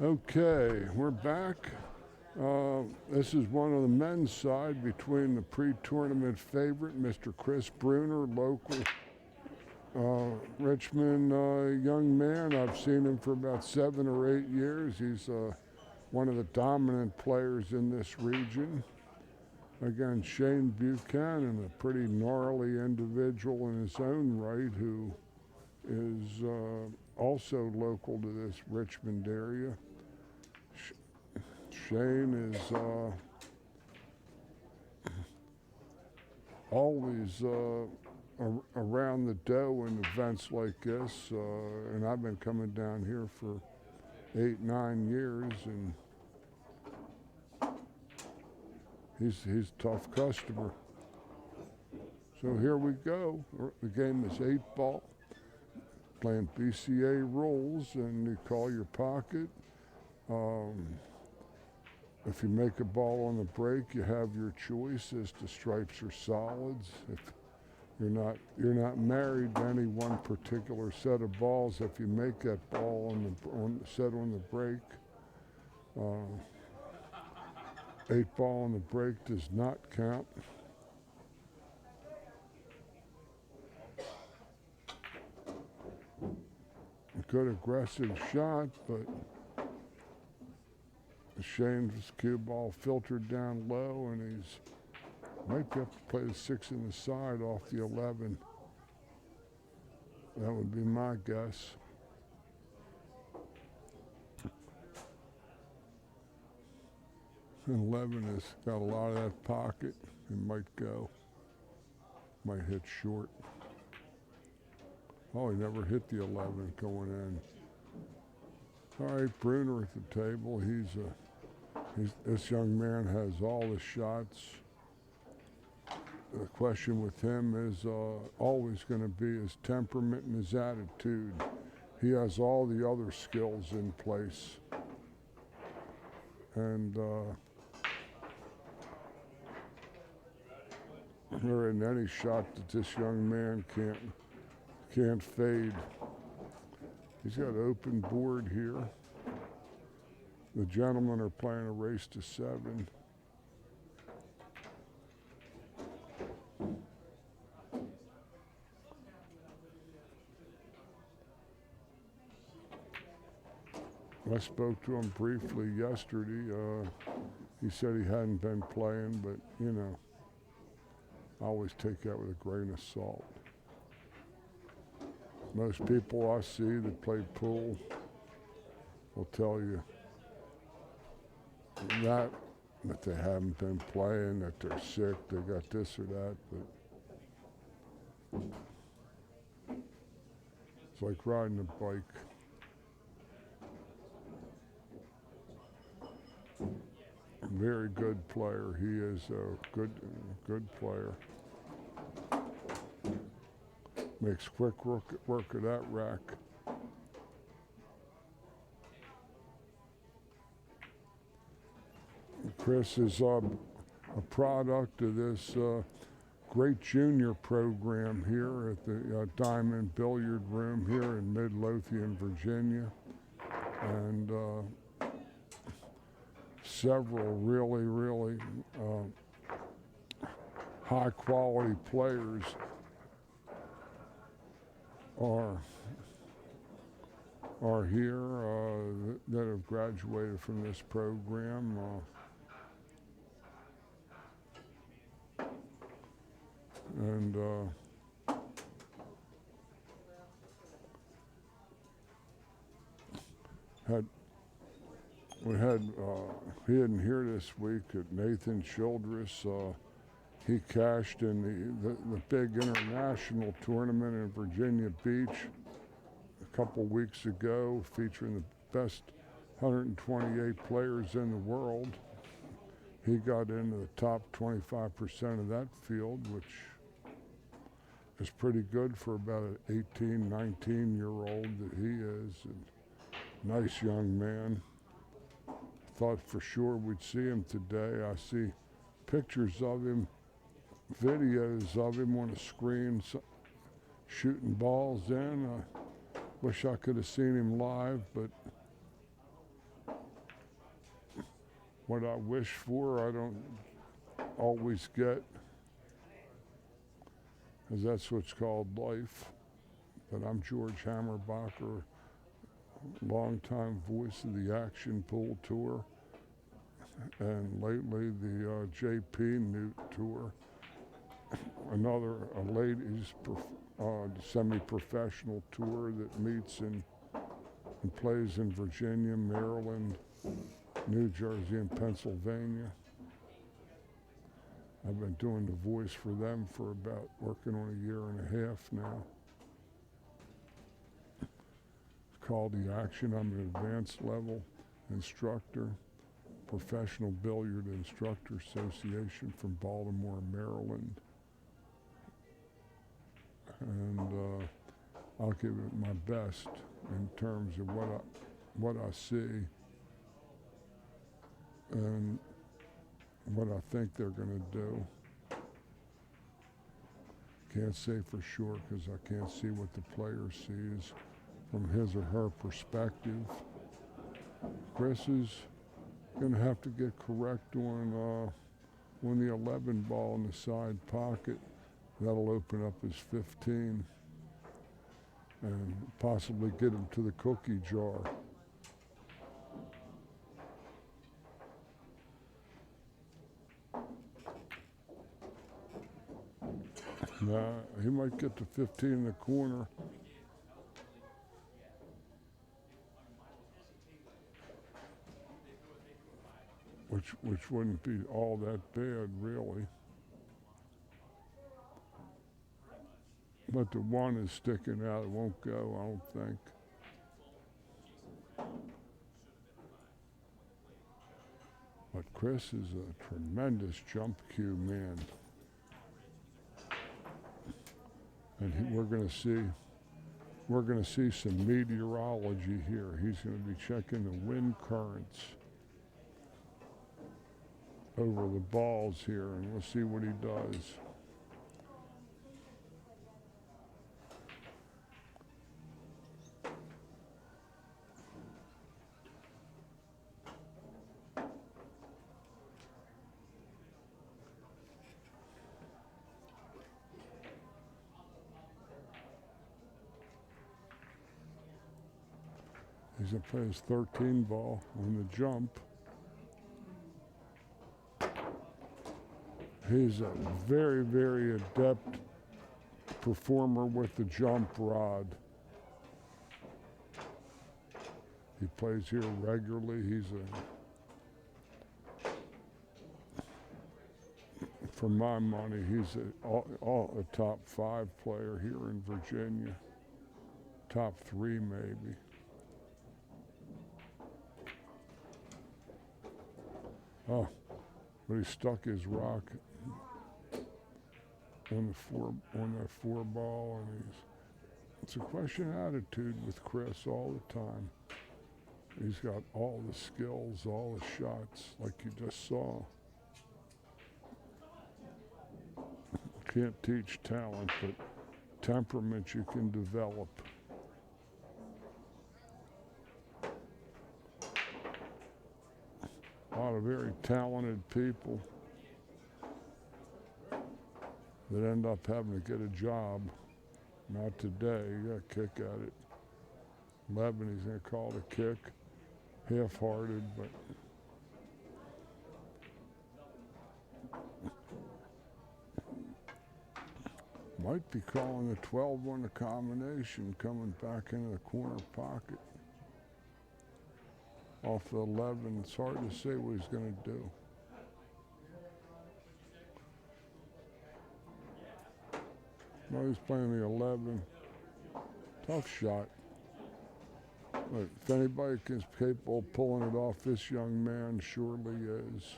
Okay, we're back. This is one of the men's side between the pre-tournament favorite, Mr. Chris Bruner, local Richmond young man. I've seen him for about 7 or 8 years. He's one of the dominant players in this region. Again, Shane Buchanan, a pretty gnarly individual in his own right, who is also local to this Richmond area. Shane is always around the dough in events like this, and I've been coming down here for 8, 9 years, and he's a tough customer. So here we go. The game is 8-ball, playing BCA rules, and you call your pocket. If you make a ball on the break, you have your choice as to stripes or solids. If you're not married to any one particular set of balls, if you make that ball on the break, 8-ball on the break does not count. A good aggressive shot, but Shane's cue ball filtered down low, and he's might be up to play the 6 in the side off the 11. That would be my guess. And 11 has got a lot of that pocket. It might go. Might hit short. Oh, he never hit the 11 going in. All right, Bruner at the table. This young man has all the shots. The question with him is always going to be his temperament and his attitude. He has all the other skills in place. And there isn't any shot that this young man can't fade. He's got open board here. The gentlemen are playing a race to 7. I spoke to him briefly yesterday. He said he hadn't been playing, but I always take that with a grain of salt. Most people I see that play pool will tell you that they haven't been playing, that they're sick, they got this or that, but it's like riding a bike. Very good player. He is a good player. Makes quick work of that rack. Chris is a product of this great junior program here at the Diamond Billiard Room here in Midlothian, Virginia. And several really high quality players are here that have graduated from this program. And he didn't hear this week that Nathan Childress, he cashed in the big international tournament in Virginia Beach a couple weeks ago, featuring the best 128 players in the world. He got into the top 25% of that field, which is pretty good for about an 18, 19-year-old that he is. And nice young man. Thought for sure we'd see him today. I see pictures of him, videos of him on the screen shooting balls in. I wish I could have seen him live, but What I wish for, I don't always get, because that's what's called life. But I'm George Hammerbacher, longtime voice of the Action Pool Tour, and lately the JP Newt Tour, another ladies semi-professional tour that meets and plays in Virginia, Maryland, New Jersey, and Pennsylvania. I've been doing the voice for them for about working on a year and a half now. It's called The Action. I'm an advanced level instructor, Professional Billiard Instructor Association from Baltimore, Maryland. And I'll give it my best in terms of what I see and what I think they're going to do. Can't say for sure because I can't see what the player sees from his or her perspective. Chris is going to have to get correct on the 11 ball in the side pocket. That'll open up his 15 and possibly get him to the cookie jar. Nah, he might get to 15 in the corner. Which wouldn't be all that bad, really. But the one is sticking out. It won't go, I don't think. But Chris is a tremendous jump cue man. And we're going to see some meteorology here. He's going to be checking the wind currents over the balls here, and we'll see what he does. He's going to play his 13 ball on the jump. He's a very, very adept performer with the jump rod. He plays here regularly. He's for my money, he's a top 5 player here in Virginia. Top 3 maybe. Oh, but he stuck his rock on that 4 ball, and it's a question of attitude with Chris all the time. He's got all the skills, all the shots, like you just saw. Can't teach talent, but temperament you can develop. A lot of very talented people that end up having to get a job. Not today, you got a kick at it. 11, he's going to call it a kick. Half-hearted, but might be calling a 12 on the combination, coming back into the corner pocket. Off the 11, it's hard to say what he's going to do. No, he's playing the 11. Tough shot. But if anybody is capable of pulling it off, this young man surely is.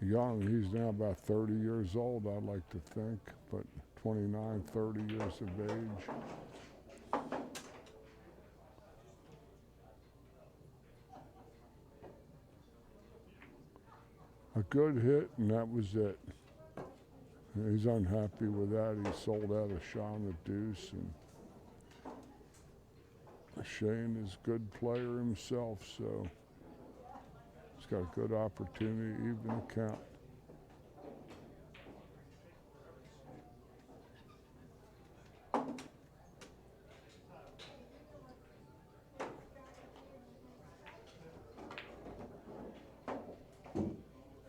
Young, he's now about 30 years old, I'd like to think, but 29, 30 years of age. A good hit, and that was it. He's unhappy with that. He sold out a shot on the deuce, and Shane is a good player himself, so he's got a good opportunity to even the count.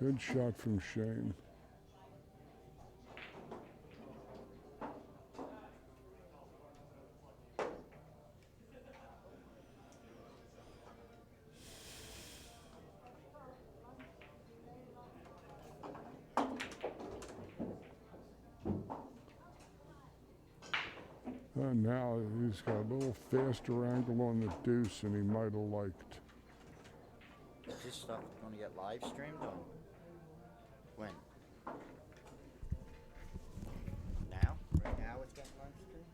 Good shot from Shane. Now he's got a little faster angle on the deuce than he might have liked. Is this stuff going to get live streamed on? When? Now? Right now it's getting live streamed?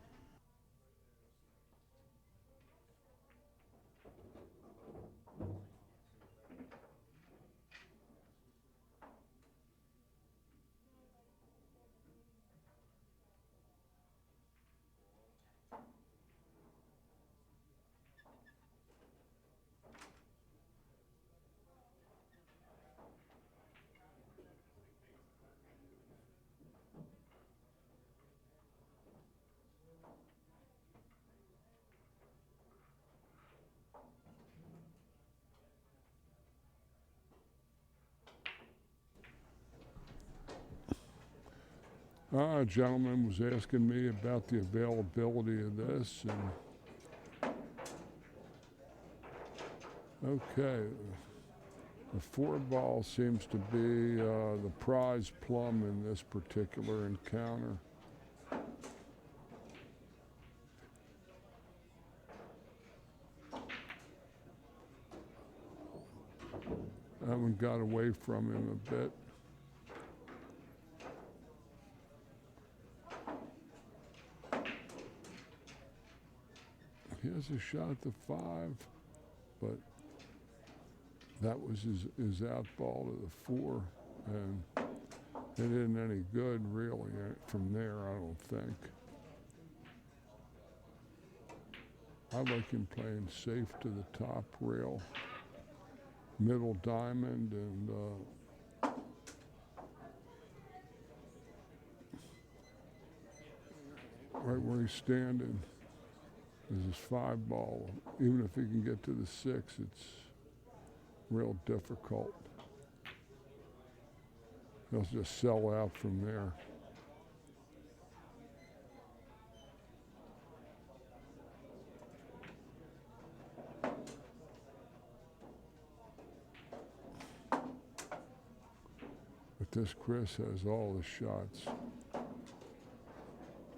A gentleman was asking me about the availability of this, and okay, the 4-ball seems to be the prize plum in this particular encounter. That one got away from him a bit. He has a shot at the 5, but that was his out ball to the 4, and it isn't any good really from there, I don't think. I like him playing safe to the top rail, middle diamond, and right where he's standing is his 5-ball. Even if he can get to the 6, it's real difficult. He'll just sell out from there. But this Chris has all the shots.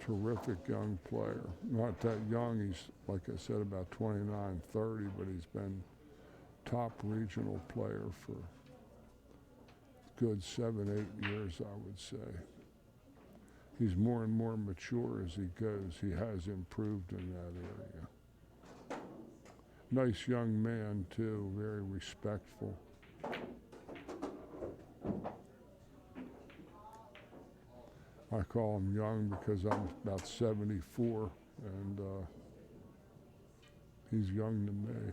Terrific young player. Not that young, he's, like I said, about 29, 30, but he's been top regional player for good 7, 8 years, I would say. He's more and more mature as he goes. He has improved in that area. Nice young man, too, very respectful. I call him young because I'm about 74, and he's young to me.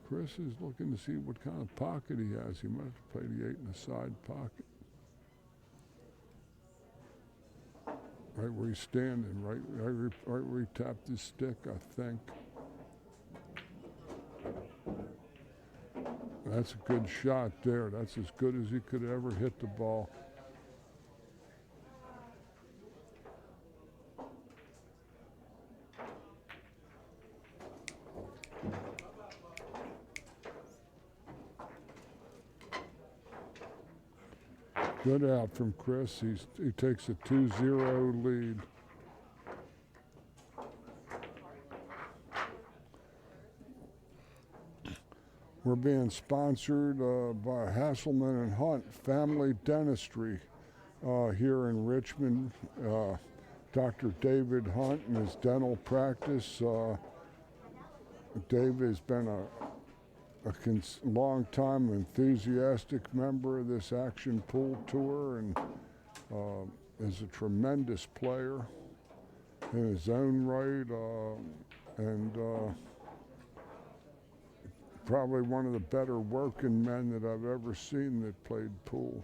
Chris is looking to see what kind of pocket he has. He might have to play the 8 in the side pocket. Right where he's standing, right where he tapped his stick, I think. That's a good shot there. That's as good as he could ever hit the ball. Good out from Chris. He takes a 2-0 lead. We're being sponsored by Haselman and Hunt Family Dentistry here in Richmond. Dr. David Hunt and his dental practice. Dave has been a long-time enthusiastic member of this action pool tour, and is a tremendous player in his own right, and probably one of the better working men that I've ever seen that played pool.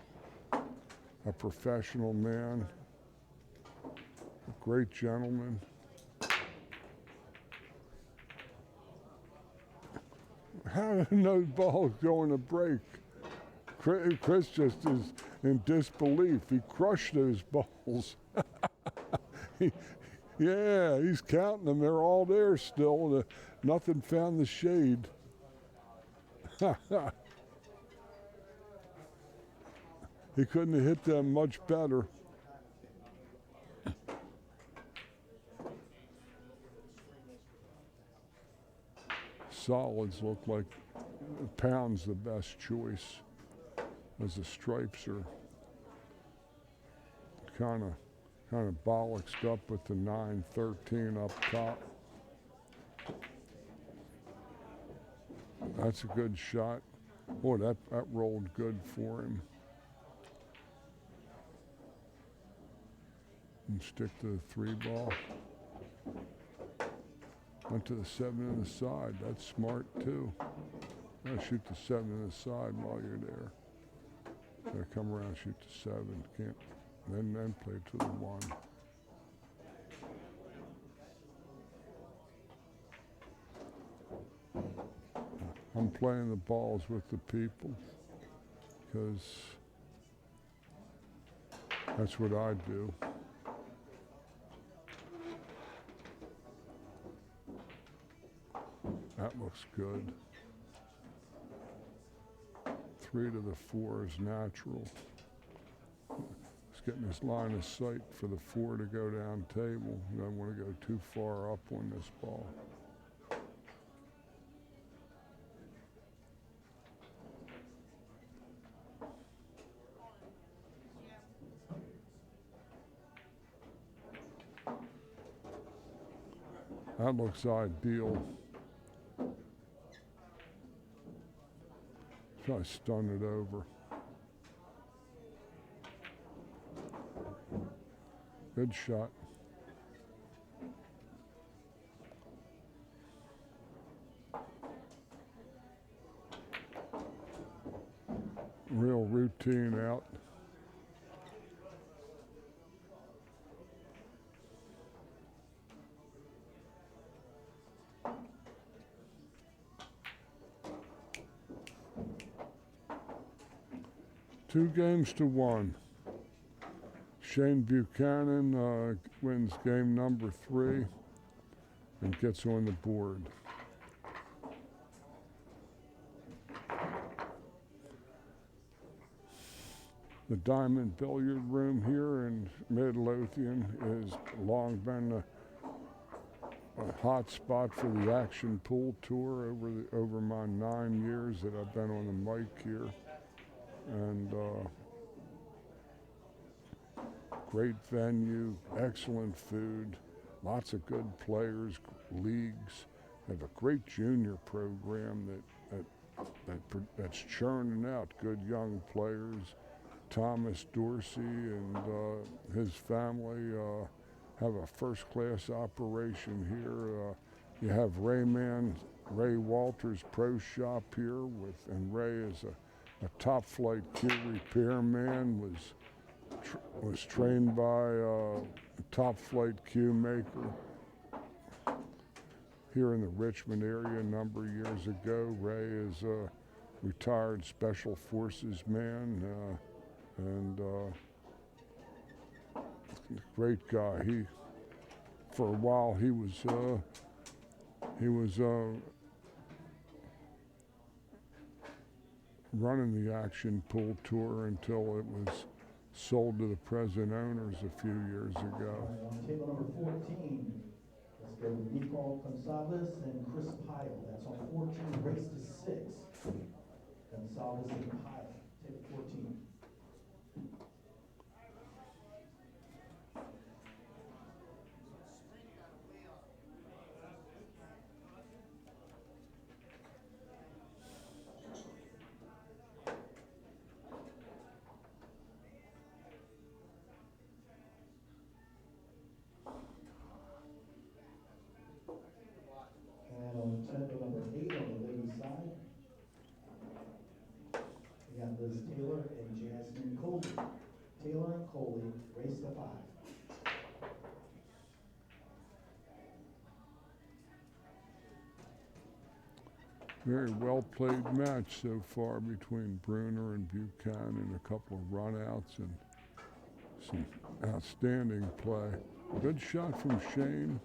A professional man, a great gentleman. How did those balls going to break? Chris just is in disbelief. He crushed those balls. Yeah, he's counting them. They're all there still. Nothing found the shade. He couldn't have hit them much better. Solids look like pound's the best choice, as the stripes are kind of bollocksed up with the 913 up top. That's a good shot. Boy, that rolled good for him. And stick to the 3 ball. Went to the 7 in the side. That's smart too. Gotta shoot the 7 in the side while you're there. Gotta come around, shoot the 7. Can't. Then play to the 1. I'm playing the balls with the people because that's what I do. That looks good. 3 to the 4 is natural. He's getting his line of sight for the 4 to go down table. You don't want to go too far up on this ball. That looks ideal. Try to stun it over. Good shot. Real routine out. Two games to 1. Shane Buchanan wins game number 3 and gets on the board. The Diamond Billiard Room here in Midlothian has long been a hot spot for the action pool tour over my 9 years that I've been on the mic here. And great venue, excellent food, lots of good players, leagues. They have a great junior program that's churning out good young players. Thomas Dorsey and his family have a first-class operation here. You have Ray Walters Pro Shop here, and Ray is a top-flight cue repairman, was trained by a top-flight cue maker here in the Richmond area a number of years ago. Ray is a retired Special Forces man and great guy. For a while, he was running the action pool tour until it was sold to the present owners a few years ago. On table number 14, let's go with Nicole Gonzalez and Chris Pyle. That's on 14, race to 6. Gonzalez and Pyle, table 14. Very well played match so far between Bruner and Buchanan. A couple of runouts and some outstanding play. Good shot from Shane.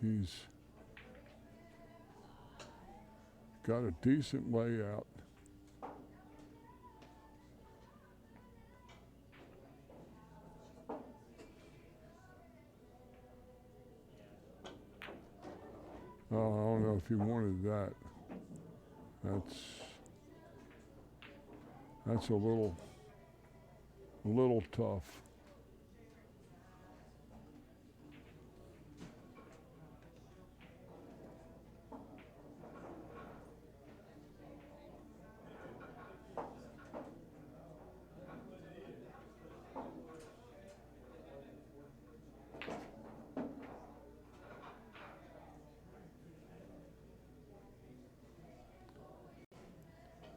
He's got a decent layout. Oh, I don't know if he wanted that. That's a little tough.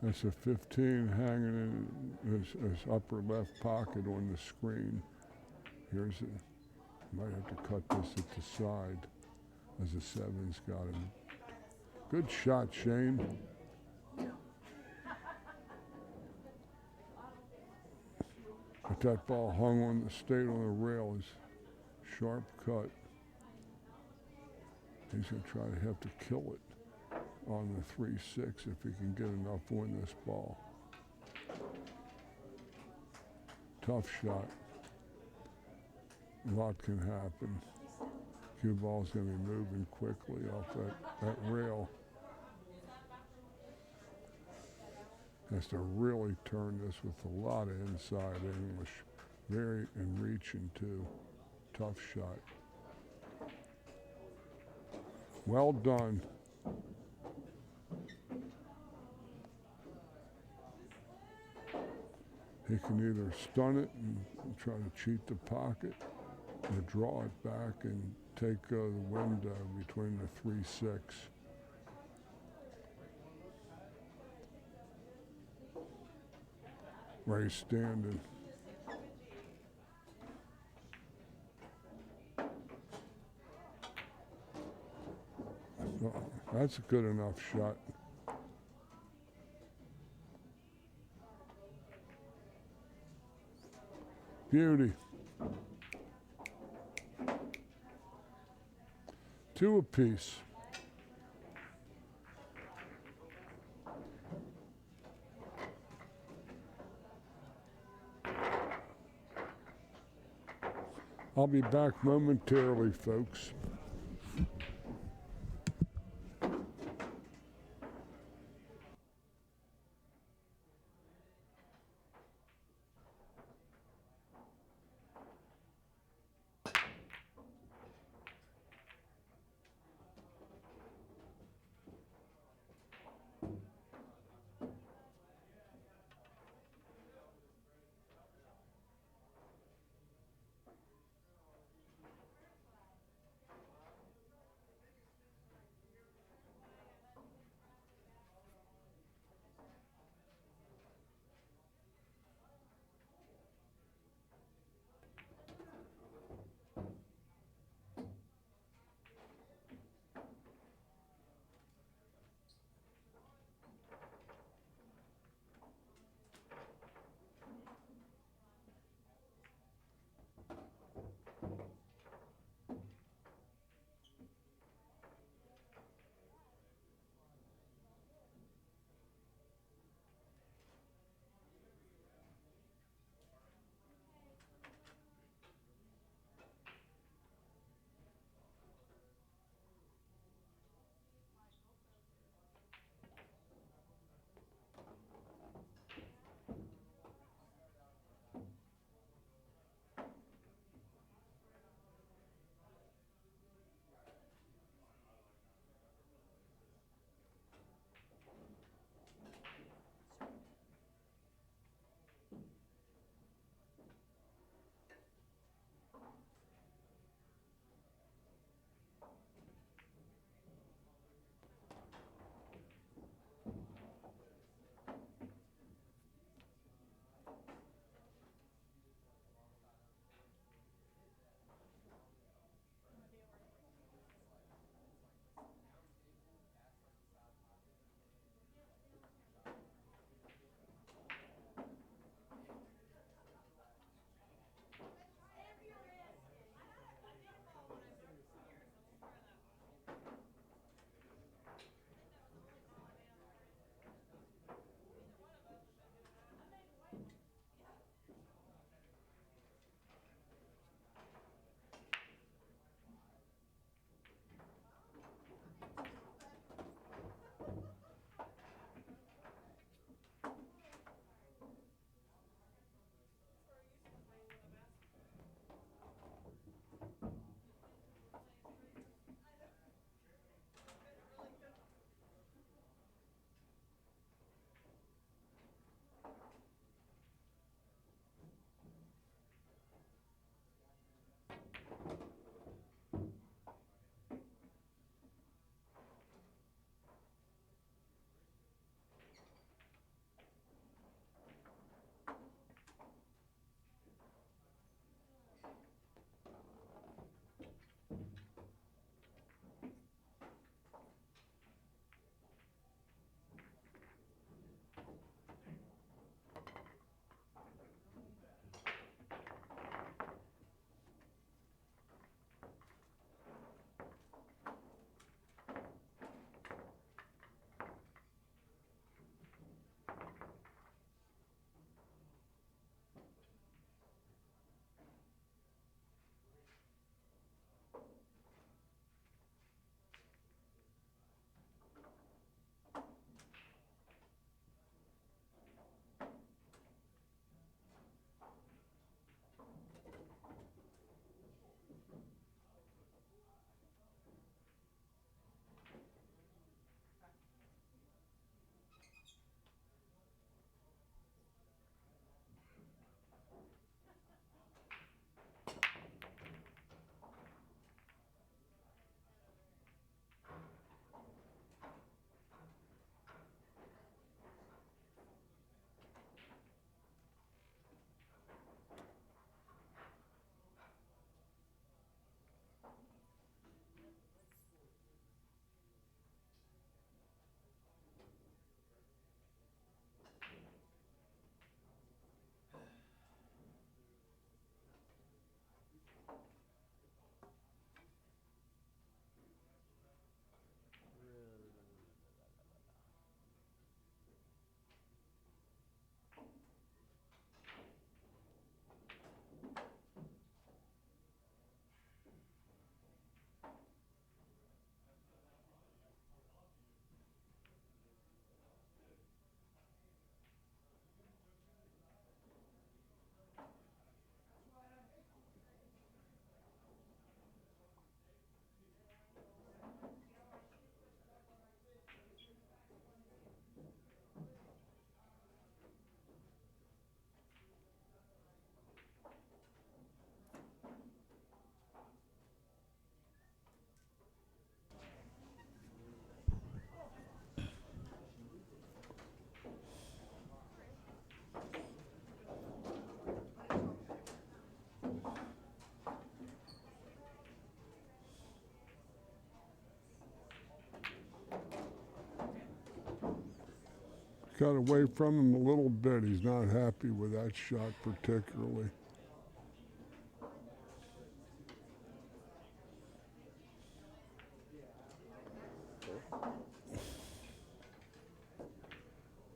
That's a 15 hanging in his upper left pocket on the screen. Here's a, might have to cut this at the side as the seven's got him. Good shot, Shane. But that ball stayed on the rail. Is sharp cut. He's going to try to have to kill it on the 3-6 if he can get enough on this ball. Tough shot. A lot can happen. Cue ball's going to be moving quickly off that rail. Has to really turn this with a lot of inside English. Very in reaching too. Tough shot. Well done. He can either stun it and try to cheat the pocket or draw it back and take the window between the 3-6. Where he's standing. That's a good enough shot. Beauty. 2 apiece. I'll be back momentarily, folks. got away from him a little bit. He's not happy with that shot particularly.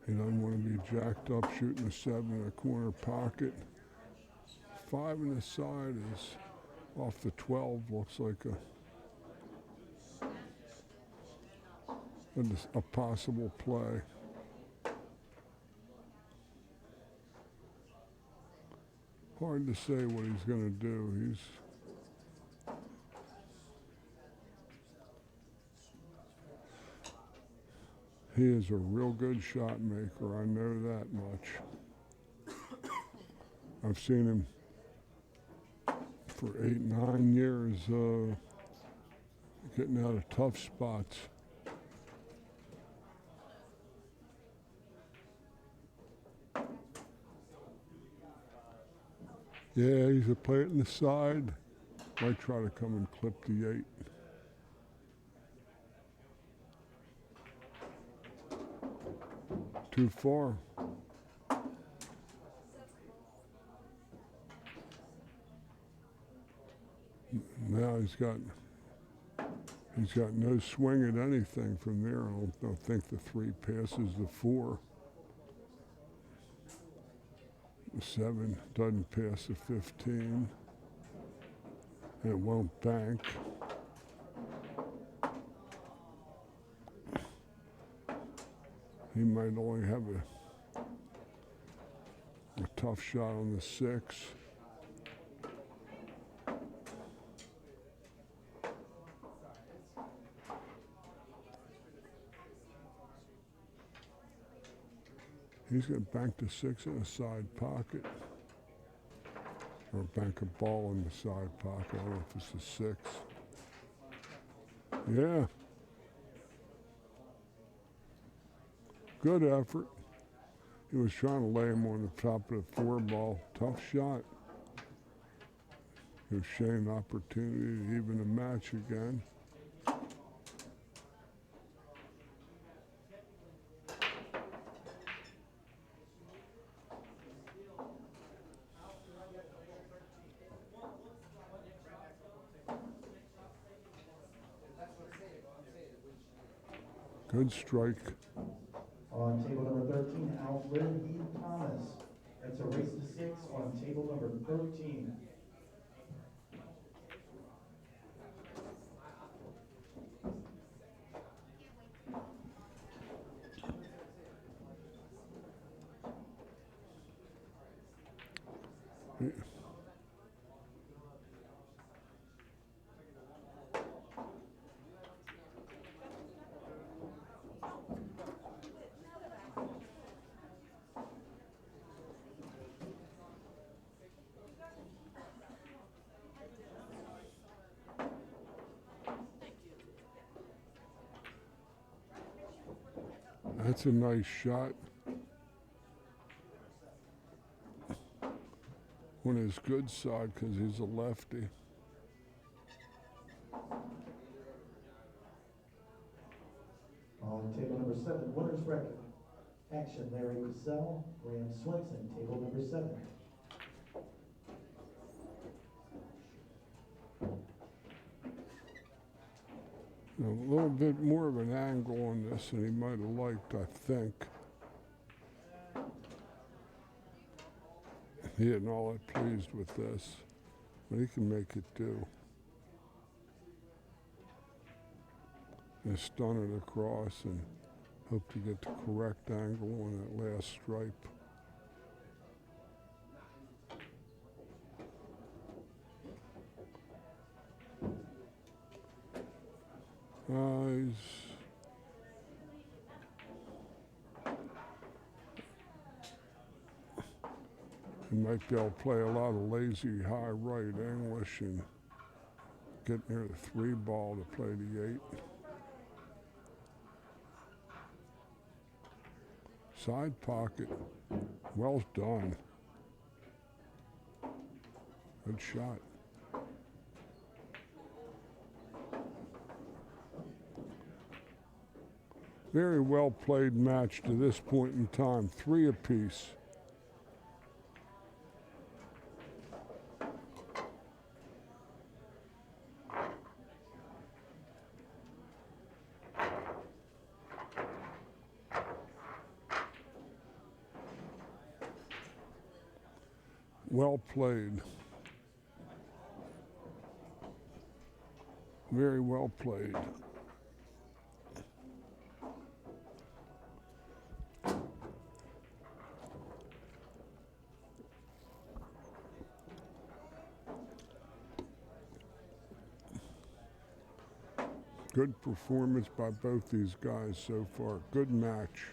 He doesn't want to be jacked up shooting a 7 in the corner pocket. 5 in the side is off the 12. Looks like a possible play. Hard to say what he's going to do. He is a real good shot maker. I know that much. I've seen him for 8, 9 years getting out of tough spots. Yeah, he's a play it in the side. Might try to come and clip the 8. Too far. Now he's got no swing at anything from there. I don't think the 3 passes the 4. The 7 doesn't pass the 15. It won't bank. He might only have a tough shot on the 6. He's going to bank the 6 in a side pocket. Or bank a ball in the side pocket. I don't know if it's a 6. Yeah. Good effort. He was trying to lay him on the top of the 4 ball. Tough shot. Gives Shane an opportunity to even the match again. Good strike. On table number 13, Alfred E. Thomas. That's a race to 6 on table number 13. That's a nice shot. On his good side because he's a lefty. On table number 7, winner's bracket. Action, Larry Cassell, Graham Swenson, table number 7. A little bit more of an angle on this than he might have liked, I think. He isn't all that pleased with this, but he can make it do. Just stun it across and hope to get the correct angle on that last stripe. He might be able to play a lot of lazy high right English and get near the 3 ball to play the 8. Side pocket, well done. Good shot. Very well played match to this point in time. 3 apiece. Well played. Very well played. Good performance by both these guys so far. Good match.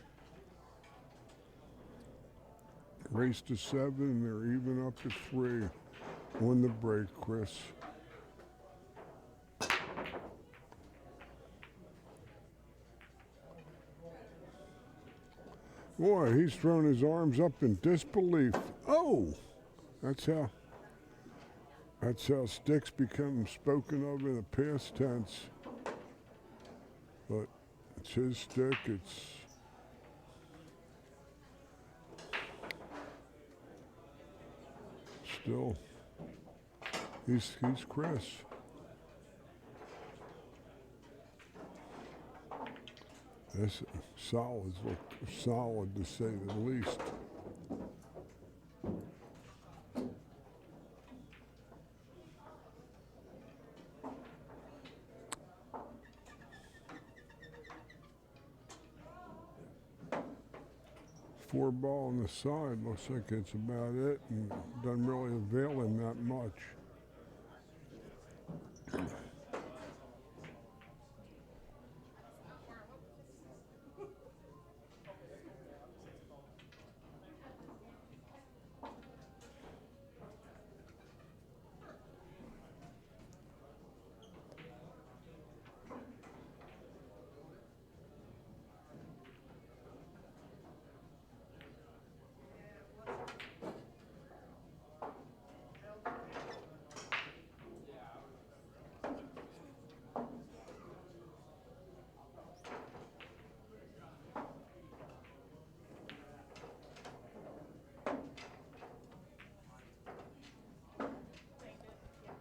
Race to 7, they're even up to 3 on the break, Chris. Boy, he's thrown his arms up in disbelief. Oh, that's how sticks become spoken of in the past tense. But it's his stick. It's still he's Chris. This solids look solid to say the least. Four ball on the side, looks like it's about it, and doesn't really avail him that much.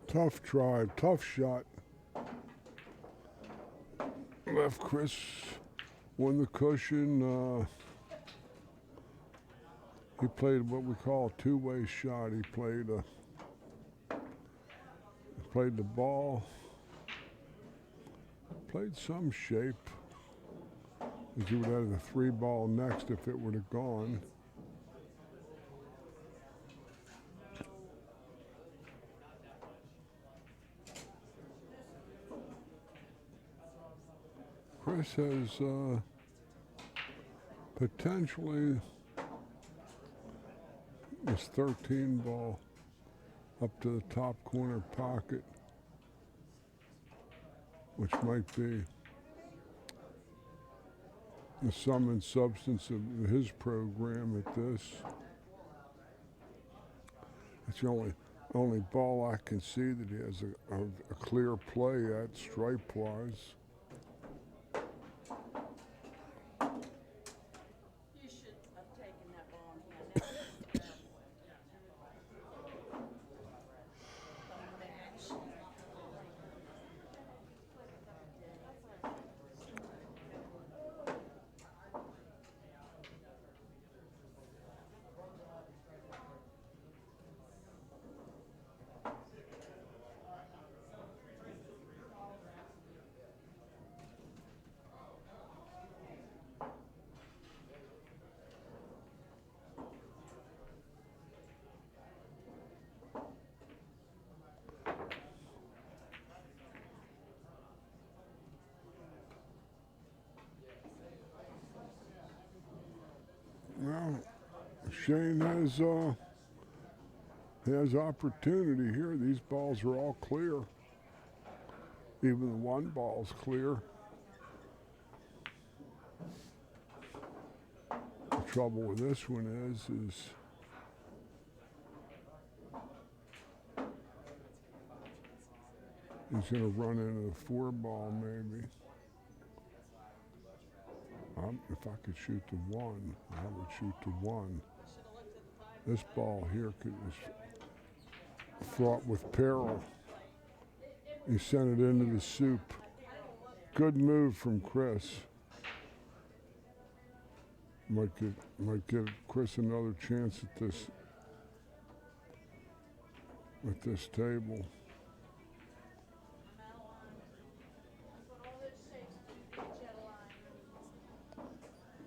Tough try, tough shot. Left Chris on the cushion. He played what we call a two-way shot. He played the ball, played some shape. As he would have the 3 ball next if it would have gone. Chris has potentially this 13 ball up to the top corner pocket, which might be the sum and substance of his program at this. It's the only ball I can see that he has a clear play at stripe-wise. Well, Shane has opportunity here. These balls are all clear. Even the 1 ball's clear. The trouble with this one is he's going to run into the 4 ball maybe. If I could shoot the one, I would shoot the one. This ball here is fraught with peril. He sent it into the soup. Good move from Chris. Might get Chris another chance at this table.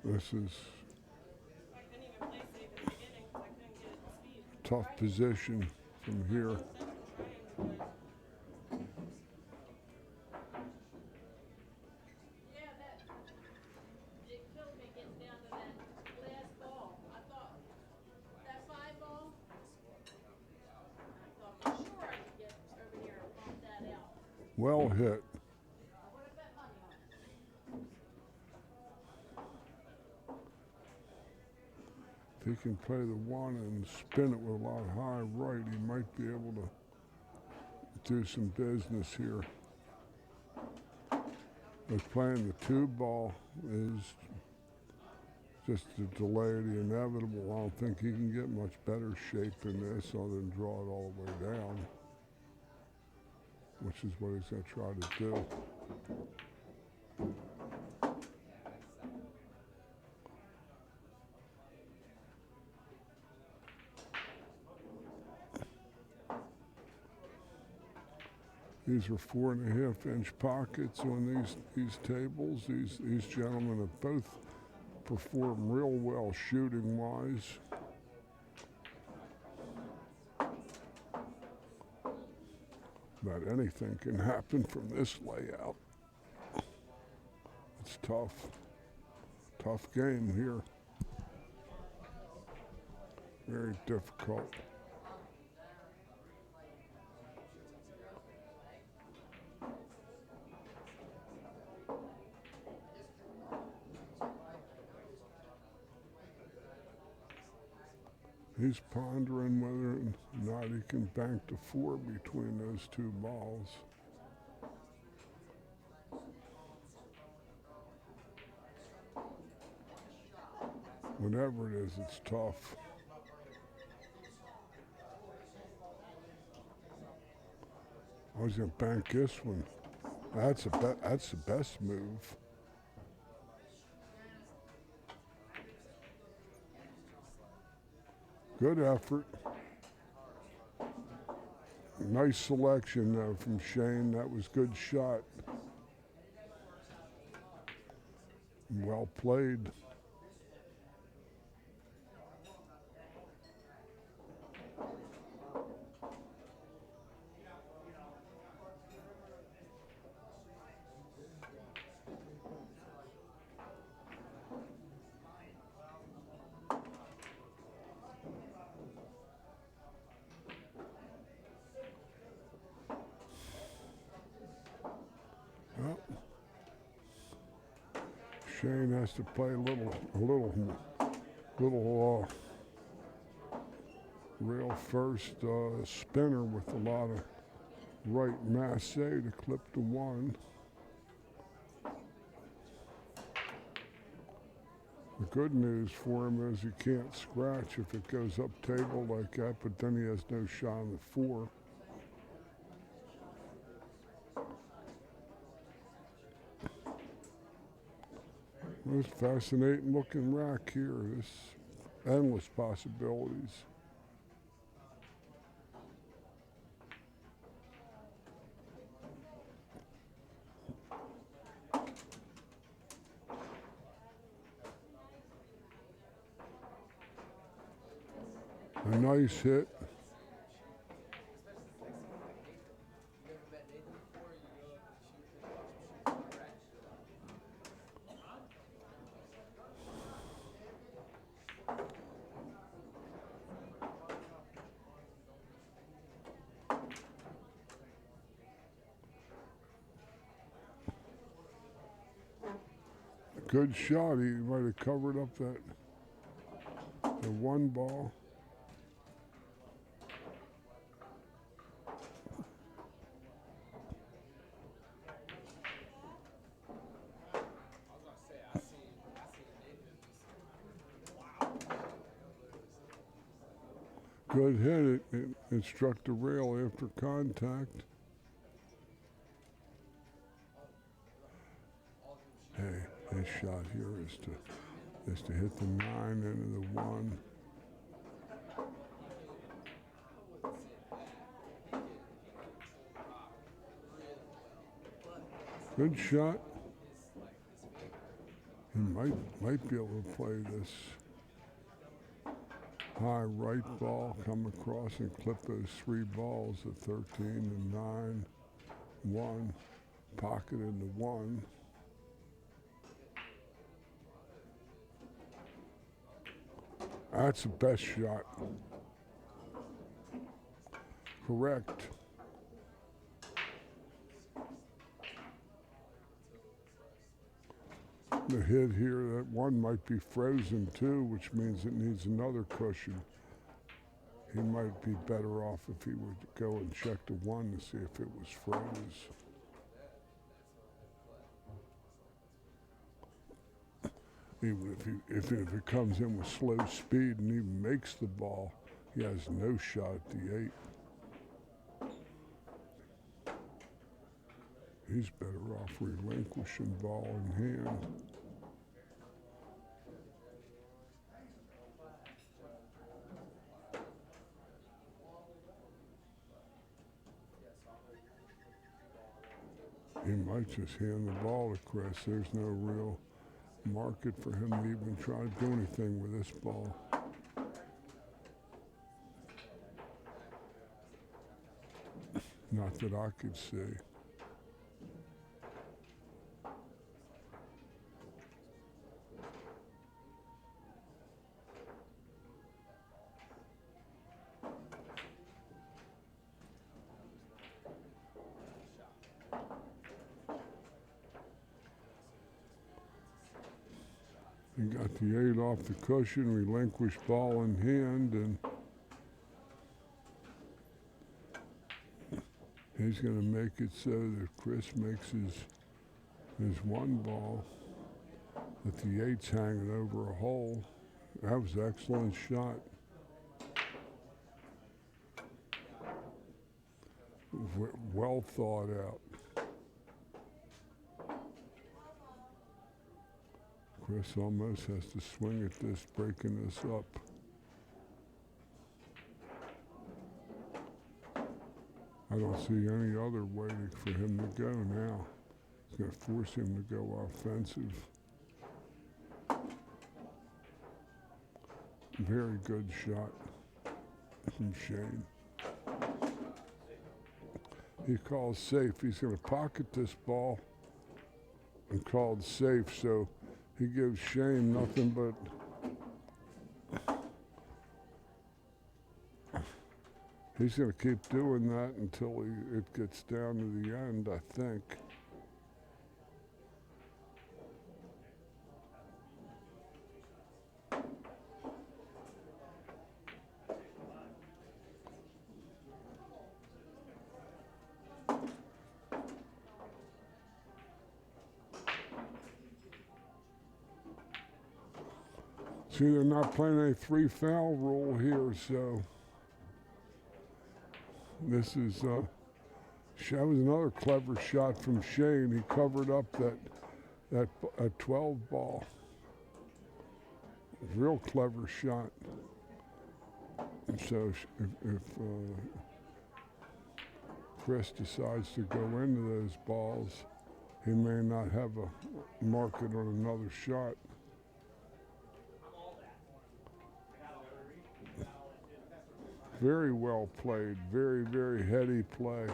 This is tough position from here. Well hit. If he can play the one and spin it with a lot of high right, he might be able to do some business here. But playing the two ball is just to delay the inevitable. I don't think he can get much better shape in this other than draw it all the way down, which is what he's going to try to do. These are 4.5-inch pockets on these tables. These gentlemen have both performed real well shooting wise. But anything can happen from this layout. It's tough. Tough game here. Very difficult. He's pondering whether or not he can bank the 4 between those two balls. Whatever it is, it's tough. I was going to bank this one. That's the best move. Good effort. Nice selection though from Shane. That was good shot. Well played. Shane has to play a little real first spinner with a lot of right masse to clip the one. The good news for him is he can't scratch if it goes up table like that, but then he has no shot on the 4. This fascinating looking rack here. This endless possibilities. A nice hit. Good shot. He might have covered up the one ball. Good hit. It struck the rail after contact. Hey, his shot here is to hit the 9 into the 1. Good shot. He might be able to play this high right ball, come across and clip those 3 balls at 13 and 9, 1, pocket into 1. That's the best shot. Correct. The hit here, that 1 might be frozen too, which means it needs another cushion. He might be better off if he would go and check the 1 to see if it was froze. Even if it comes in with slow speed and even makes the ball, he has no shot at the 8. He's better off relinquishing ball in hand. He might just hand the ball to Chris. There's no real market for him to even try to do anything with this ball. Not that I could see. He got the 8 off the cushion, relinquished ball in hand, and he's going to make it so that Chris makes his 1 ball, that the 8's hanging over a hole. That was an excellent shot. Well thought out. Chris almost has to swing at this, breaking this up. I don't see any other way for him to go now. It's going to force him to go offensive. Very good shot from Shane. He calls safe. He's going to pocket this ball and called safe, so he gives Shane nothing but he's going to keep doing that until it gets down to the end, I think. See, they're not playing a 3-foul rule here, so this is that was another clever shot from Shane. He covered up that 12 ball. Real clever shot. And so if Chris decides to go into those balls, he may not have a market on another shot. Very well played, very, very heady play.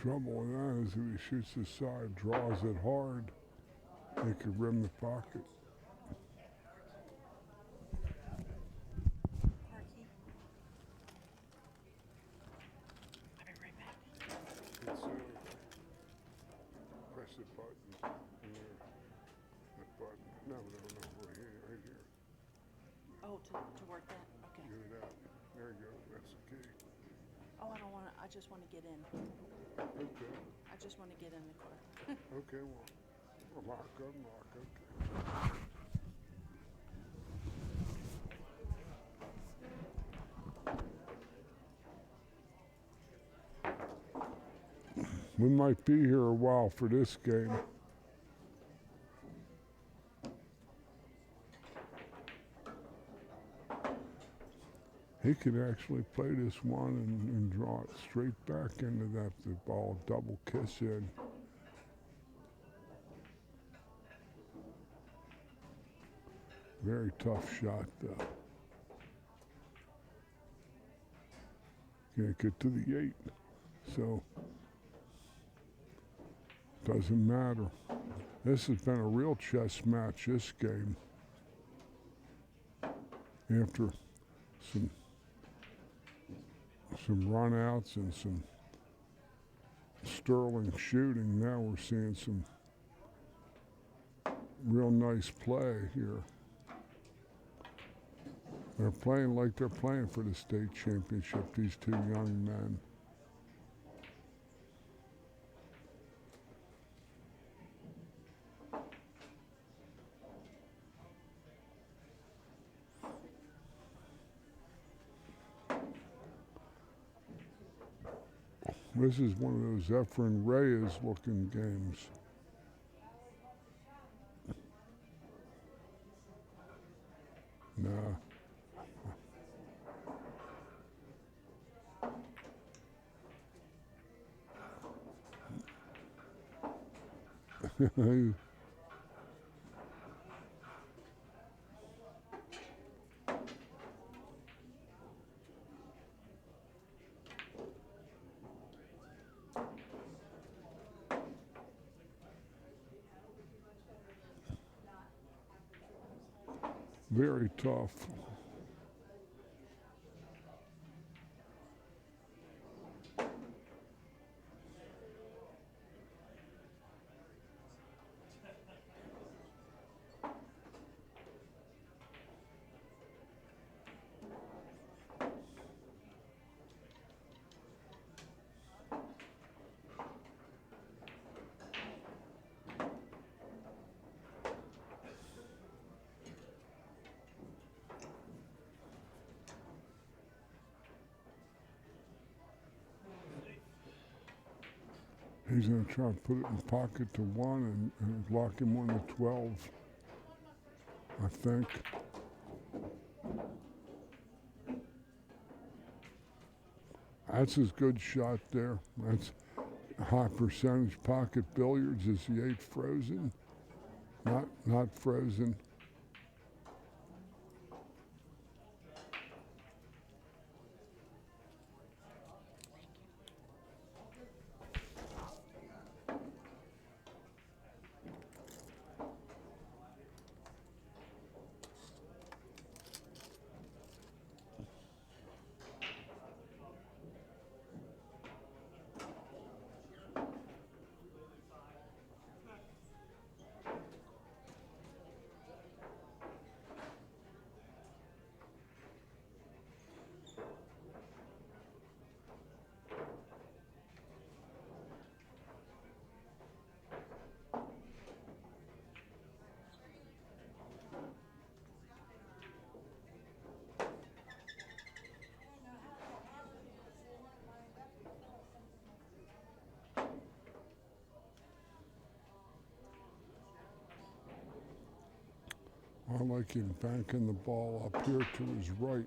Trouble with that is if he shoots the side, draws it hard, he could rim the pocket. It's press the button here. The button. No, right here, right here. Oh, to work that? Okay. Get it out. There you go. That's the key. Oh, I don't want to, I just want to get in. Okay. I just want to get in the car. Okay, well, lock, unlock, okay. We might be here a while for this game. He could actually play this one and draw it straight back into that the ball double kiss in. Very tough shot though. Can't get to the 8, so doesn't matter. This has been a real chess match, this game. After some run-outs and some sterling shooting, now we're seeing some real nice play here. They're playing like they're playing for the state championship, these two young men. This is one of those Efren Reyes looking games. Nah. Very tough. He's going to try to put it in pocket to 1 and lock him on to 12, I think. That's his good shot there. That's high percentage pocket billiards. Is the 8 frozen? Not frozen. I like him banking the ball up here to his right.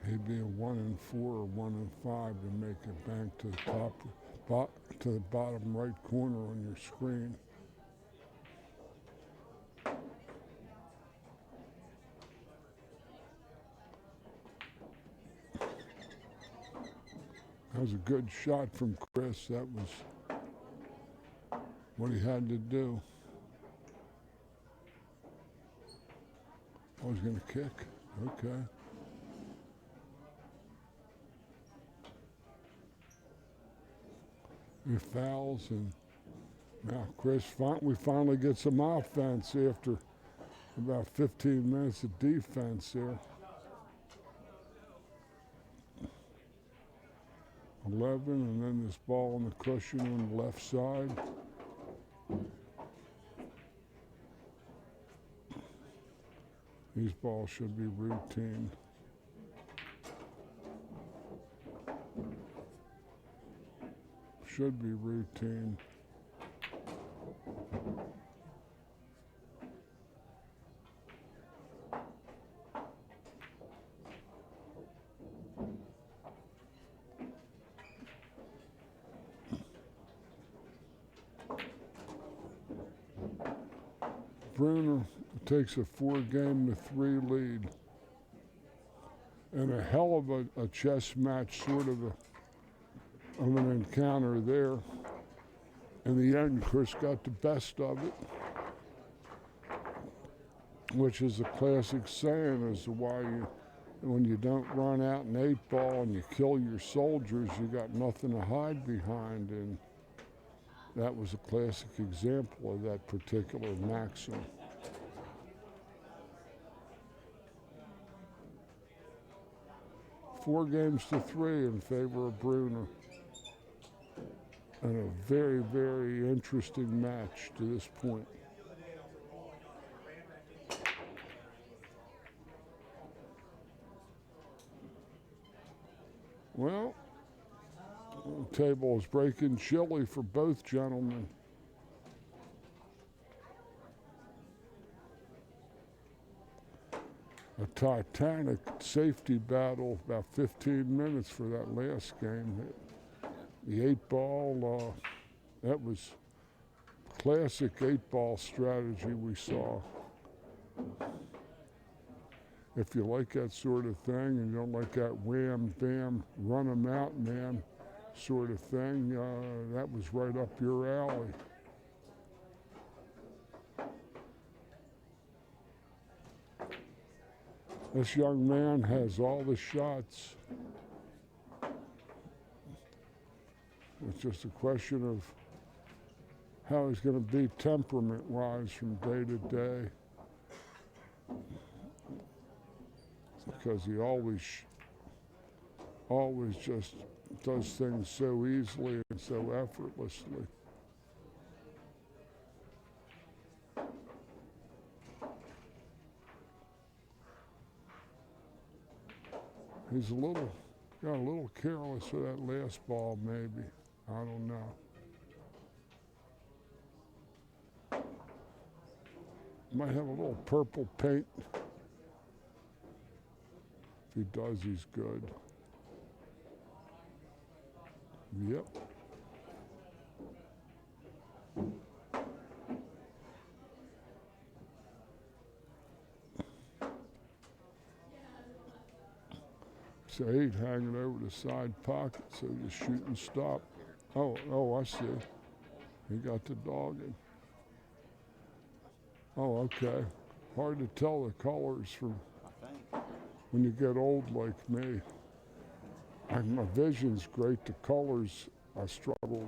He'd be a 1 and 4 or 1 and 5 to make a bank to the to the bottom right corner on your screen. That was a good shot from Chris. That was what he had to do. Oh, he's going to kick. Okay. He fouls, and now Chris, we finally get some offense after about 15 minutes of defense there. 11, and then this ball on the cushion on the left side. These balls should be routine. Should be routine. Bruner takes a 4-3 lead. And a hell of a chess match, sort of an encounter there. In the end, Chris got the best of it, which is a classic saying as to why when you don't run out an 8-ball and you kill your soldiers, you got nothing to hide behind. And that was a classic example of that particular maxim. 4-3 in favor of Bruner. And a very, very interesting match to this point. Well, the table is breaking chilly for both gentlemen. A titanic safety battle, about 15 minutes for that last game. The 8-ball, that was classic 8-ball strategy we saw. If you like that sort of thing and you don't like that wham, bam, run 'em out, man sort of thing, that was right up your alley. This young man has all the shots. It's just a question of how he's going to be temperament-wise from day to day. Because he always just does things so easily and so effortlessly. He's got a little careless with that last ball, maybe. I don't know. Might have a little purple paint. If he does, he's good. Yep. It's 8 hanging over the side pocket, so you shoot and stop. Oh, I see. He got the dog in. Oh, okay. Hard to tell the colors from when you get old like me. My vision's great. The colors I struggle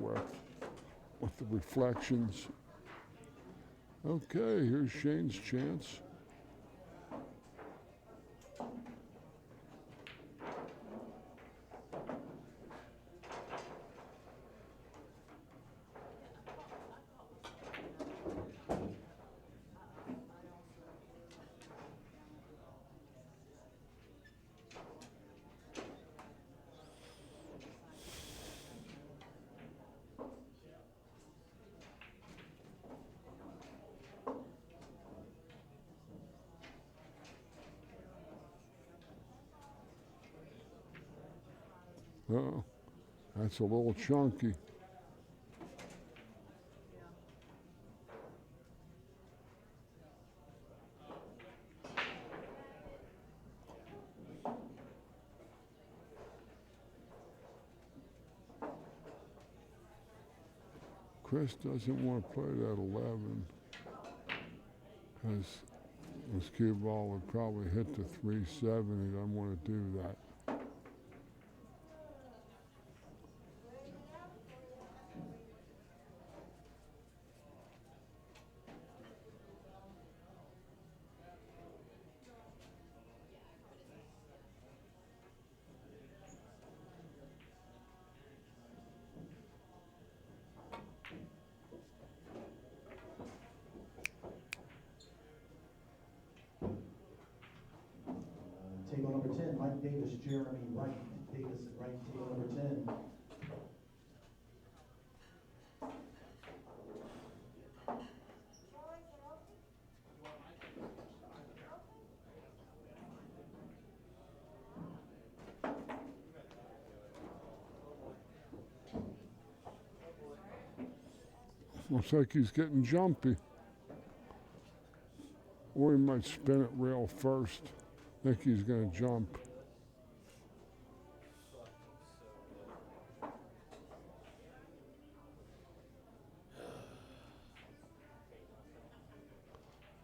with the reflections. Okay, here's Shane's chance. Oh, that's a little chunky. Chris doesn't want to play that 11 because this cue ball would probably hit the 370. He doesn't want to do that. Table number 10, Mike Davis, Jeremy Wright. Davis and Wright, table number 10. Looks like he's getting jumpy. Or he might spin it rail first. I think he's going to jump.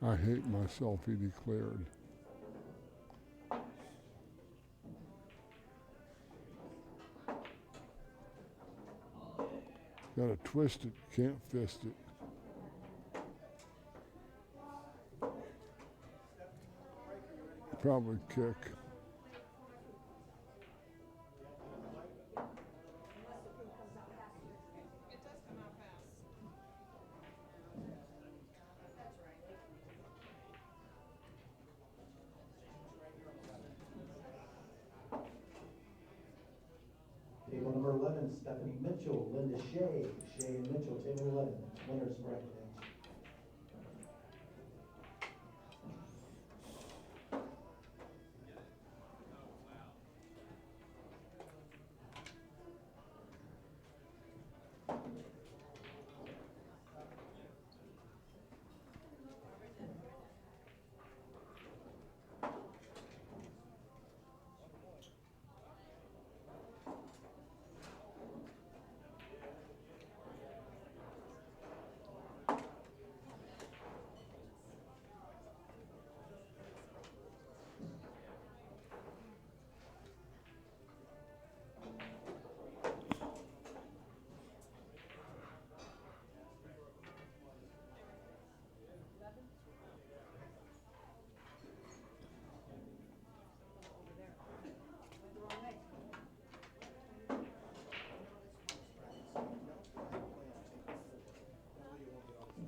I hate myself, he declared. Gotta twist it, can't fist it. Probably kick. Table number 11, Stephanie Mitchell, Linda Shea. Shea and Mitchell, table 11. Winners bracket.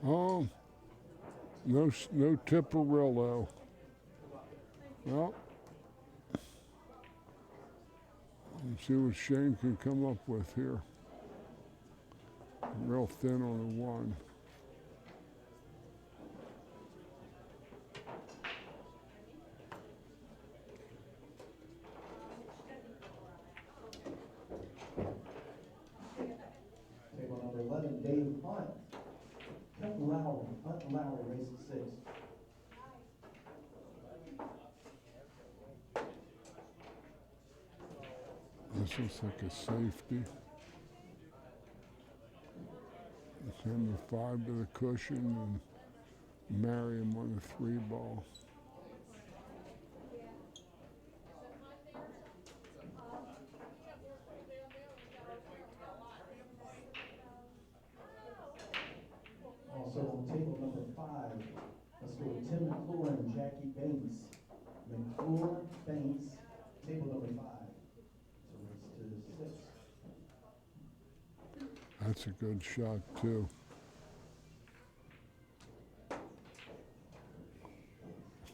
Oh, no Tipperillo. Well, let's see what Shane can come up with here. Real thin on the one. Table number 11, Dave Hunt. Hunt and Lowry, race to 6. This looks like a safety. Send the 5 to the cushion and marry him on the 3 ball. Also on table number 5, let's go with Tim McClure and Jackie Banks. McClure, Banks, table number 5. So race to 6. That's a good shot too.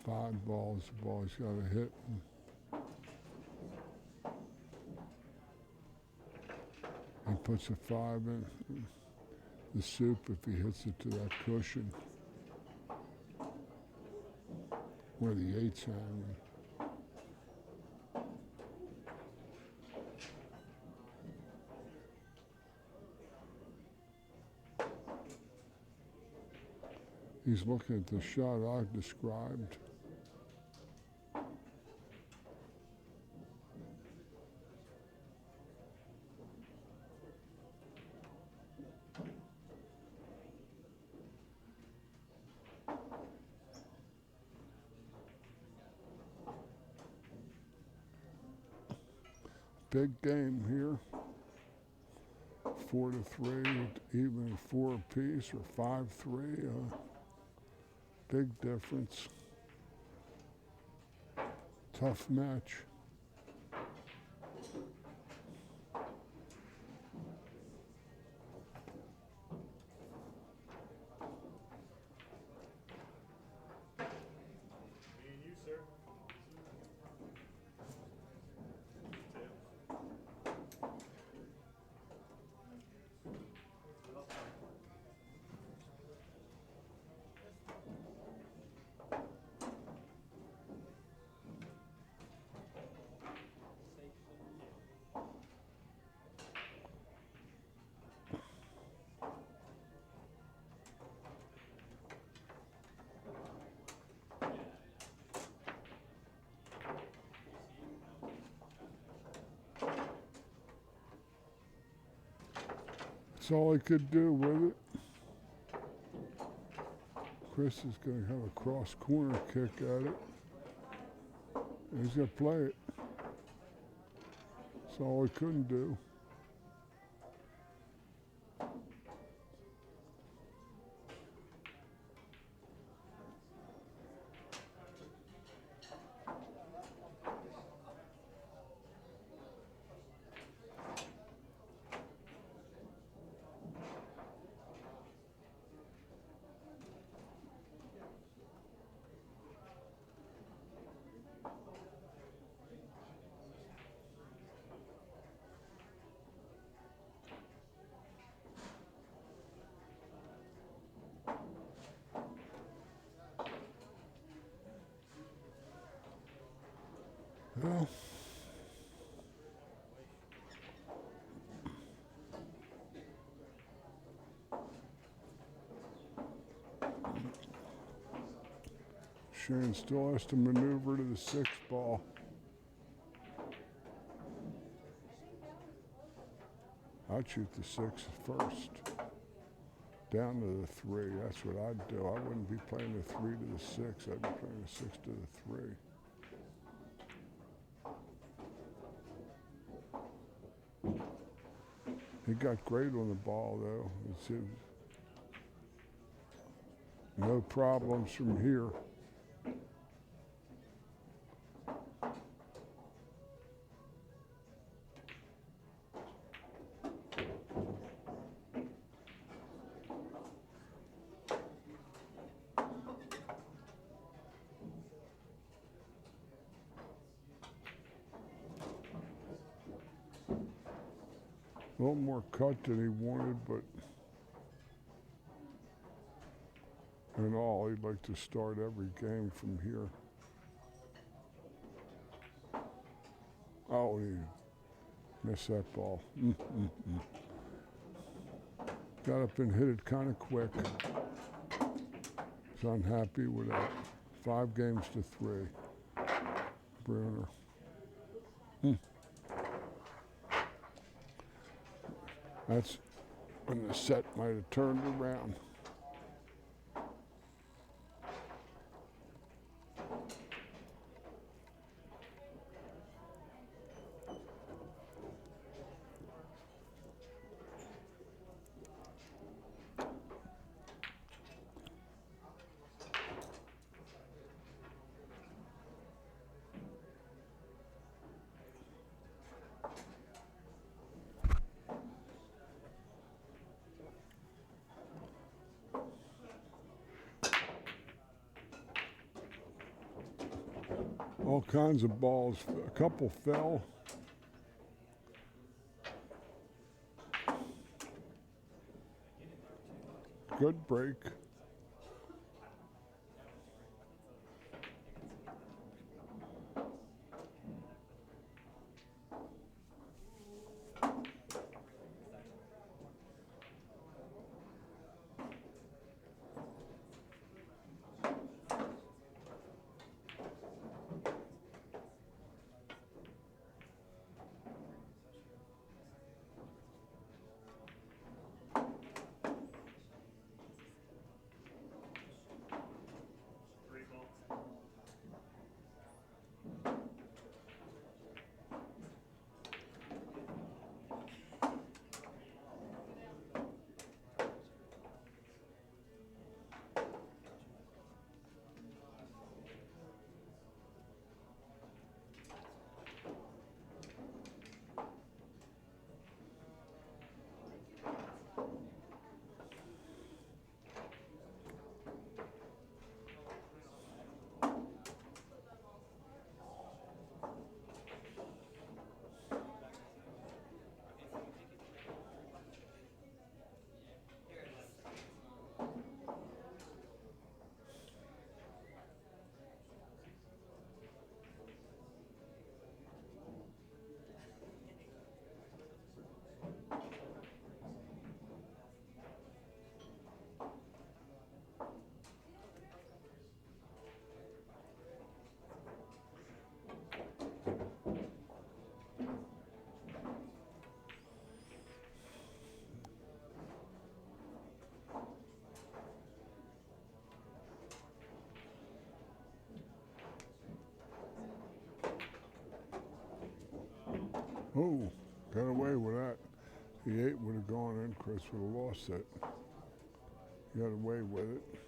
5 balls, the ball's got to hit. He puts a 5 in the soup if he hits it to that cushion where the 8's hanging. He's looking at the shot I've described. big game here. 4-3, even 4 apiece, or 5-3. Big difference. Tough match. That's all he could do with it. Chris is going to have a cross corner kick at it. And he's going to play it. That's all he couldn't do. Well, Shane still has to maneuver to the 6th ball. I'd shoot the 6 first. Down to the 3. That's what I'd do. I wouldn't be playing the 3 to the 6. I'd be playing the 6 to the 3. He got great on the ball, though. No problems from here. A little more cut than he wanted, but in all, he'd like to start every game from here. Oh, he missed that ball. Got up and hit it kind of quick. He's unhappy with that. 5 games to 3. Bruner. That's when the set might have turned around. All kinds of balls. A couple fell. Good break. Oh, got away with that. The 8 would have gone in, Chris would have lost it. Got away with it.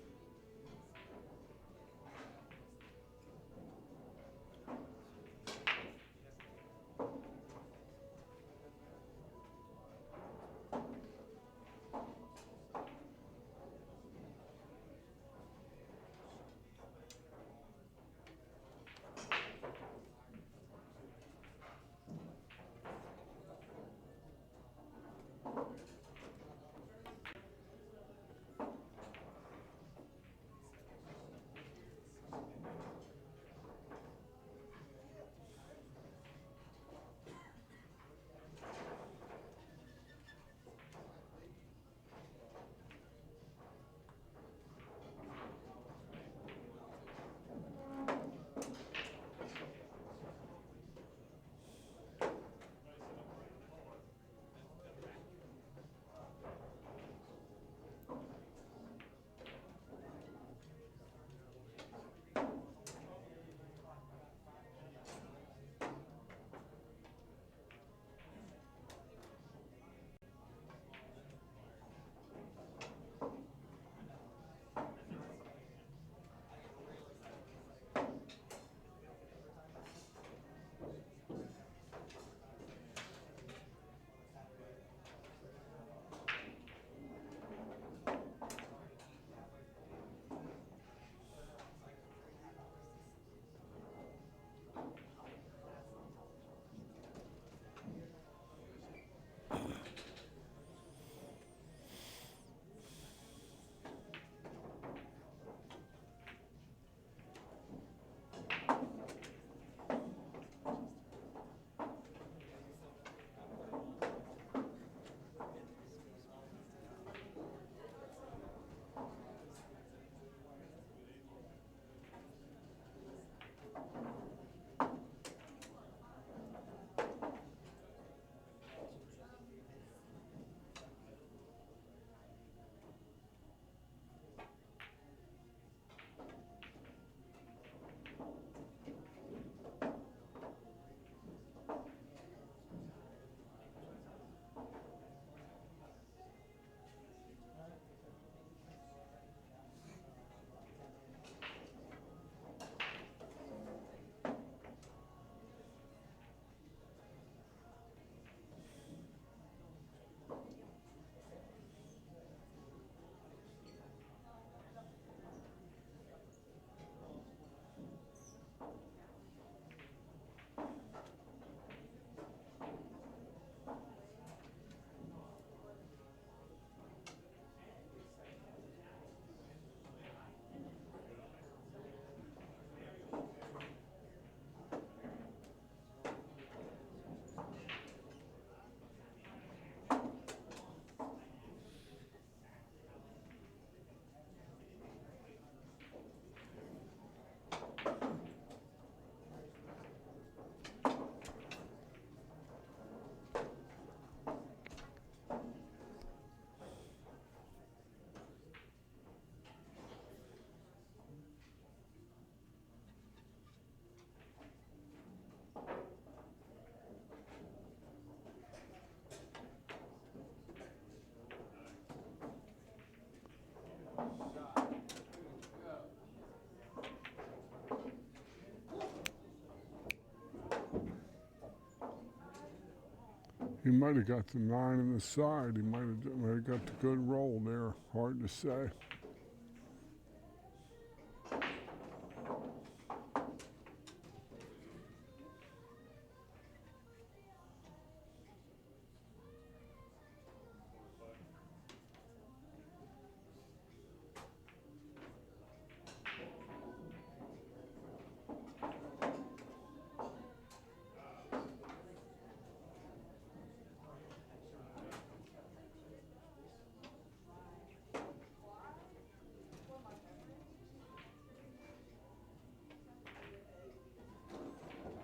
He might have got the 9 on the side. He might have got the good roll there. Hard to say.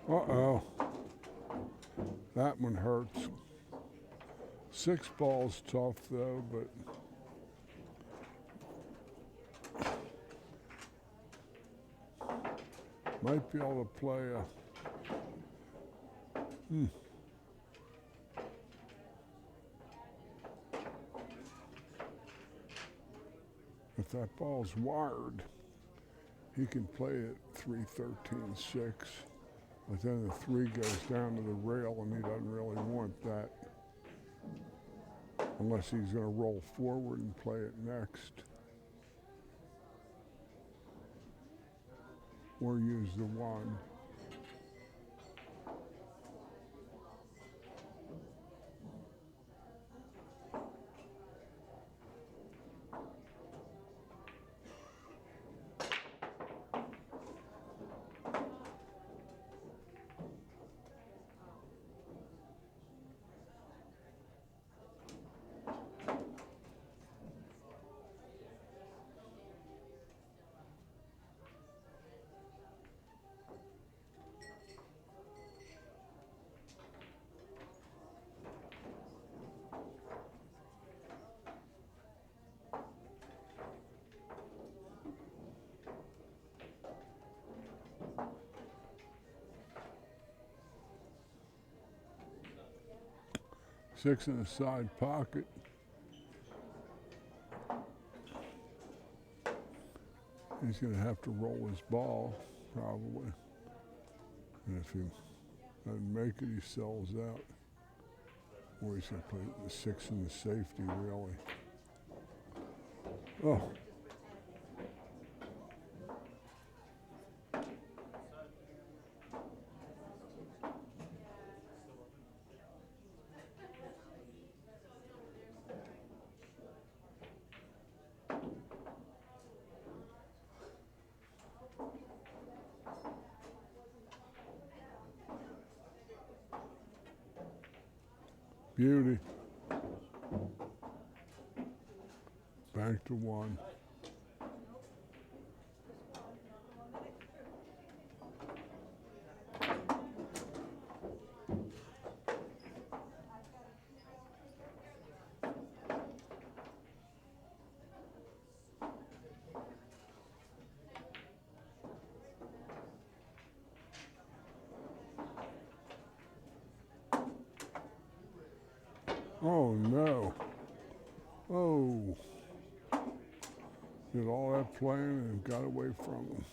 Uh-oh. That one hurts. 6 ball's tough though, but might be able to play a If that ball's wired, he can play it 3-13-6, but then the 3 goes down to the rail, and he doesn't really want that unless he's going to roll forward and play it next or use the 1. Six in the side pocket. He's going to have to roll his ball, probably. And if he doesn't make it, he sells out. Or he's going to play the 6 in the safety, really. Oh. Beauty. Back to 1. Oh no. Oh. Did all that playing and got away from him.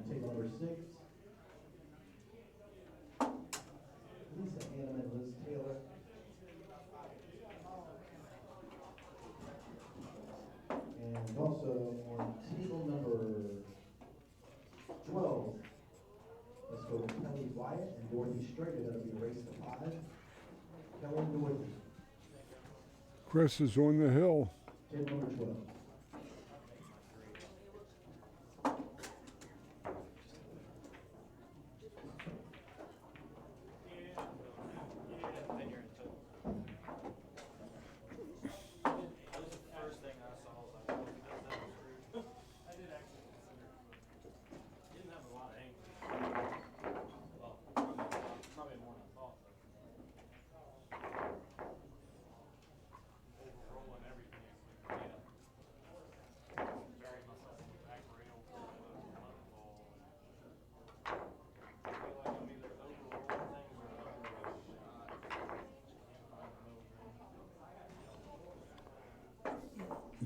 Table number 6. Lisa Haselman, Liz Taylor. And also on table number 12, let's go with Kelly Wyatt and Dorothy Strader. That'll be a race to 5. Kelly and Dorothy. Chris is on the hill. Table number 12.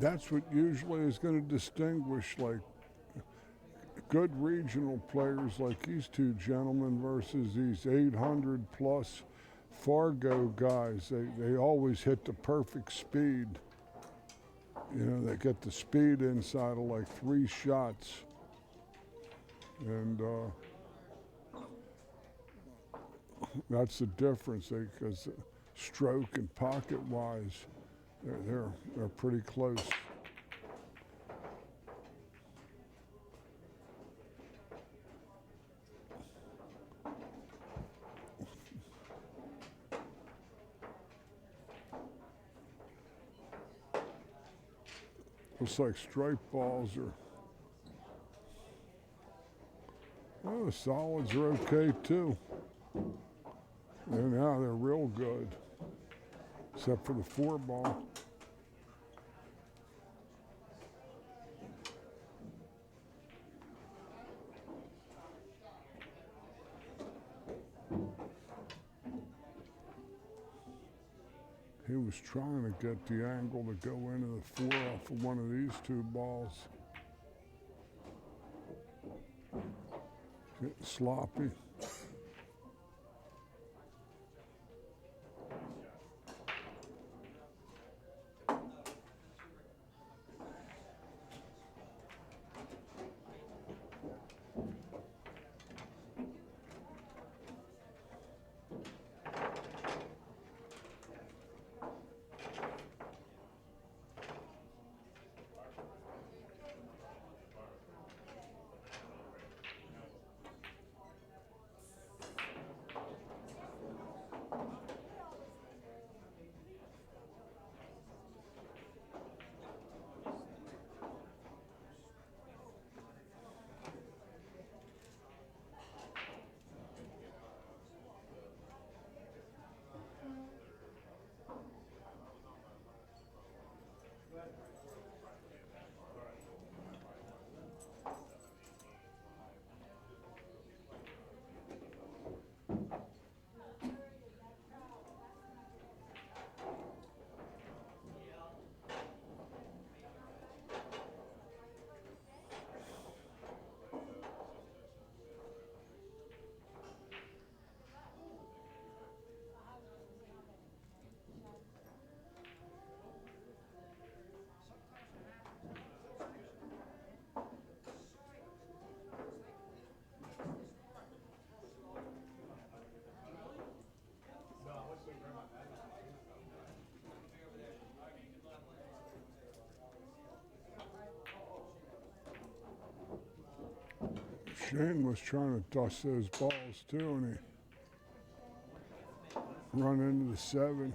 that's what usually is going to distinguish like good regional players like these two gentlemen versus these 800 plus Fargo guys. They always hit the perfect speed. You know, they get the speed inside of like 3 shots. And that's the difference, because stroke and pocket wise, they're pretty close. Looks like strike balls are. Oh, the solids are okay too. And now they're real good, except for the 4-ball. He was trying to get the angle to go into the 4 off of one of these 2 balls. Getting sloppy. Shane was trying to toss those balls too, and he run into the 7.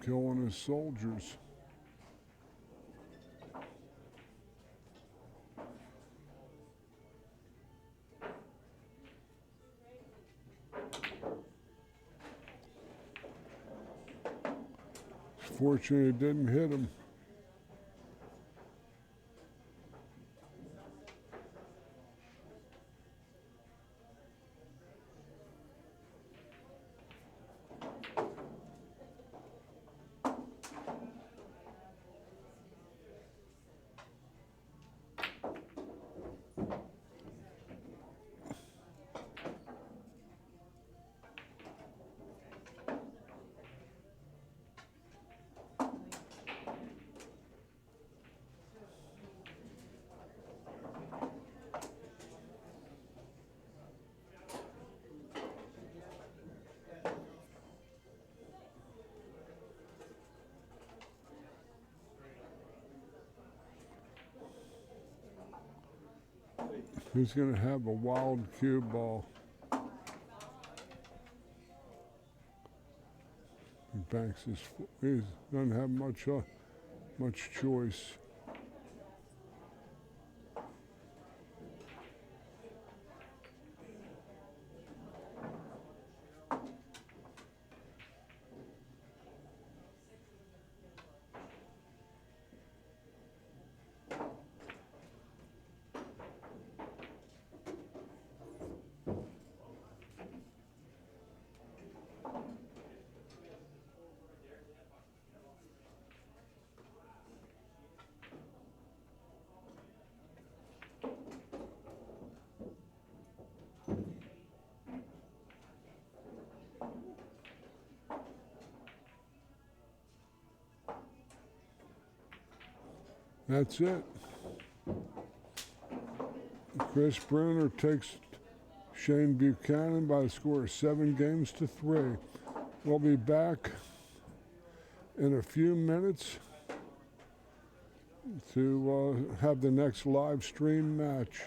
Killing his soldiers. Unfortunately, it didn't hit him. He's going to have a wild cue ball. He banks his. He doesn't have much choice. That's it. Chris Bruner takes Shane Buchanan by the score of 7-3. We'll be back in a few minutes to have the next live stream match.